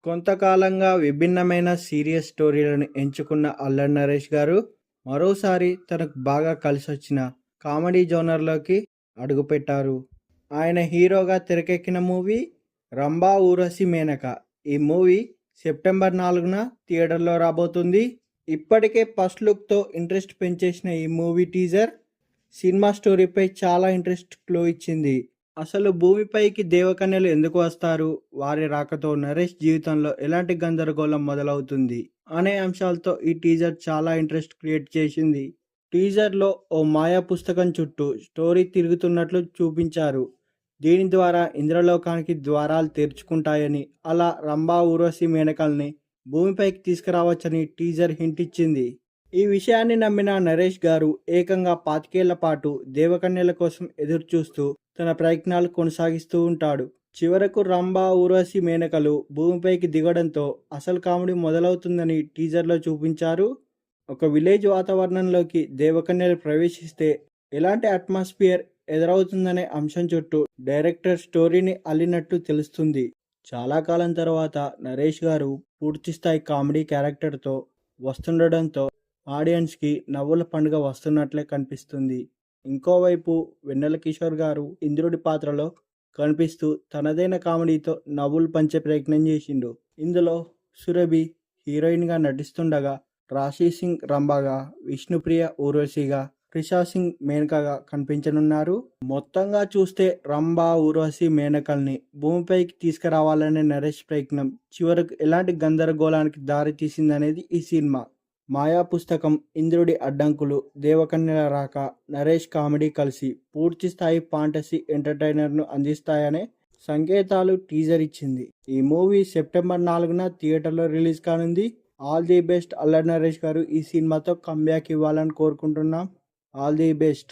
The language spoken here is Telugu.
కొంతకాలంగా విభిన్నమైన సీరియస్ స్టోరీలను ఎంచుకున్న అల్లరి నరేష్ గారు మరోసారి తనకు బాగా కలిసొచ్చిన కామెడీ జోనర్లోకి అడుగుపెట్టారు. ఆయన హీరోగా తెరకెక్కిన మూవీ రంభా ఊర్వశి మేనక. ఈ మూవీ సెప్టెంబర్ 4న థియేటర్లో రాబోతుంది. ఇప్పటికే ఫస్ట్ లుక్తో ఇంట్రెస్ట్ పెంచేసిన ఈ మూవీ టీజర్ సినిమా స్టోరీపై చాలా ఇంట్రెస్ట్ క్లూ ఇచ్చింది. అసలు భూమిపైకి దేవకన్యలు ఎందుకు వస్తారు, వారి రాకతో నరేష్ జీవితంలో ఎలాంటి గందరగోళం మొదలవుతుంది అనే అంశాలతో ఈ టీజర్ చాలా ఇంట్రెస్ట్ క్రియేట్ చేసింది. టీజర్లో ఓ మాయా పుస్తకం చుట్టూ స్టోరీ తిరుగుతున్నట్లు చూపించారు. దీని ద్వారా ఇంద్రలోకానికి ద్వారాలు తెరుచుకుంటాయని, అలా రంభా ఊర్వశి మేనకల్ని భూమిపైకి తీసుకురావచ్చని టీజర్ హింట్ ఇచ్చింది. ఈ విషయాన్ని నమ్మిన నరేష్ గారు ఏకంగా 25 ఏళ్ల పాటు దేవకన్యల కోసం ఎదురు చూస్తూ తన ప్రయత్నాలు కొనసాగిస్తూ ఉంటాడు. చివరకు రంభా ఊర్వశి మేనకలు భూమిపైకి దిగడంతో అసలు కామెడీ మొదలవుతుందని టీజర్లో చూపించారు. ఒక విలేజ్ వాతావరణంలోకి దేవకన్యలు ప్రవేశిస్తే ఎలాంటి అట్మాస్ఫియర్ ఎదురవుతుందనే అంశం చుట్టూ డైరెక్టర్ స్టోరీని అల్లినట్టు తెలుస్తుంది. చాలా కాలం తర్వాత నరేష్ గారు పూర్తిస్థాయి కామెడీ క్యారెక్టర్తో వస్తుండడంతో ఆడియన్స్కి నవ్వుల పండుగ వస్తున్నట్లే కనిపిస్తుంది. ఇంకోవైపు వెన్నెల కిషోర్ గారు ఇంద్రుడి పాత్రలో కనిపిస్తూ తనదైన కామెడీతో నవ్వులు పంచే ప్రయత్నం చేసిండు. ఇందులో సురభి హీరోయిన్గా నటిస్తుండగా రాశి సింగ్ రంభాగా, విష్ణుప్రియ ఊర్వశిగా, త్రిషా సింగ్ మేనకగా కనిపించనున్నారు. మొత్తంగా చూస్తే రంభా ఊర్వశి మేనకల్ని భూమిపైకి తీసుకురావాలనే నరేష్ ప్రయత్నం చివరకు ఎలాంటి గందరగోళానికి దారి తీసిందనేది ఈ సినిమా. మాయా పుస్తకం, ఇంద్రుడి అడ్డంకులు, దేవకన్యల రాక, నరేష్ కామెడీ కలిసి పూర్తి స్థాయి ఫాంటసీ ఎంటర్టైనర్ను అందిస్తాయనే సంకేతాలు టీజర్ ఇచ్చింది. ఈ మూవీ సెప్టెంబర్ 4న థియేటర్లో రిలీజ్ కానుంది. All the best Allari Naresh గారు. ఈ సినిమాతో కంబ్యాక్ ఇవ్వాలని కోరుకుంటున్నాం. All the best.